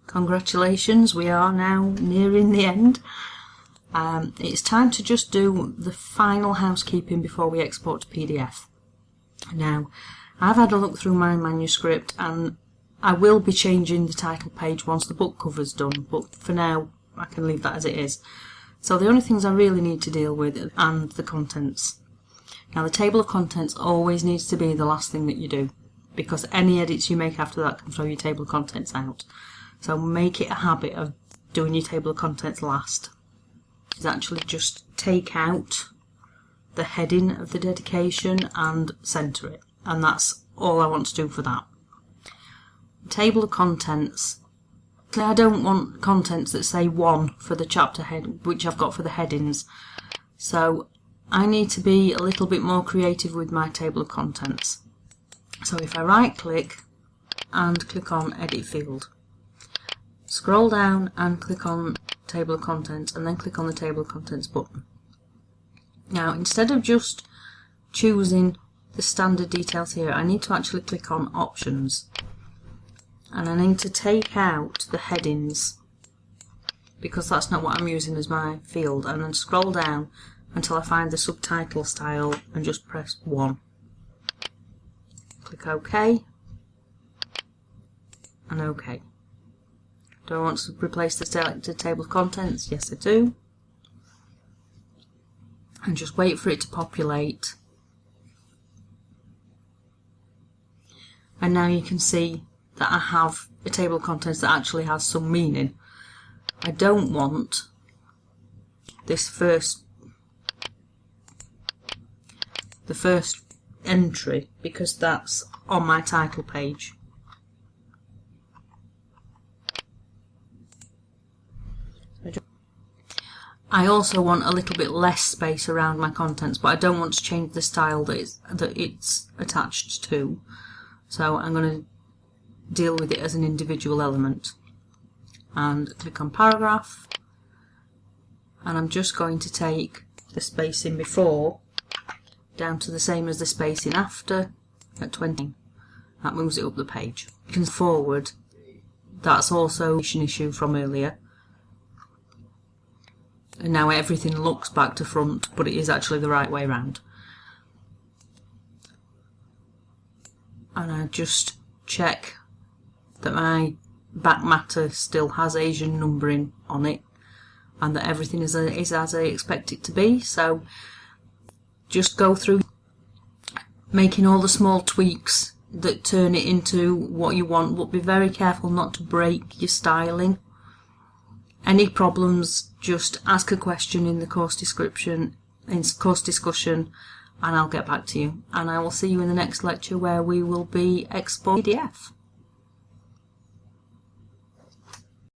Congratulations, we are now nearing the end. It's time to just do the final housekeeping before we export to PDF. Now, I've had a look through my manuscript and I will be changing the title page once the book cover's done, but for now I can leave that as it is. So the only things I really need to deal with are the contents. Now the table of contents always needs to be the last thing that you do, because any edits you make after that can throw your table of contents out. So make it a habit of doing your table of contents last. Is actually just take out the heading of the dedication and centre it, and that's all I want to do for that. Table of contents. I don't want contents that say 1 for the chapter head, which I've got for the headings. So I need to be a little bit more creative with my table of contents. So if I right click and click on edit field, scroll down and click on table of contents and then click on the table of contents button. Now instead of just choosing the standard details here, I need to actually click on options, and I need to take out the headings because that's not what I'm using as my field, and then scroll down until I find the subtitle style and just press 1. Click OK and OK. Do I want to replace the selected table of contents? Yes, I do. And just wait for it to populate. And now you can see that I have a table of contents that actually has some meaning. I don't want this the first entry because that's on my title page. I also want a little bit less space around my contents, but I don't want to change the style that it's attached to. So I'm going to deal with it as an individual element. And click on paragraph. And I'm just going to take the spacing before down to the same as the spacing after at 20. That moves it up the page. You can forward. That's also an issue from earlier. And now everything looks back to front, but it is actually the right way around. And I just check that my back matter still has Asian numbering on it and that everything is as I expect it to be. So just go through making all the small tweaks that turn it into what you want, but be very careful not to break your styling. Any problems, just ask a question in the course discussion, and I'll get back to you. And I will see you in the next lecture where we will be exporting PDF.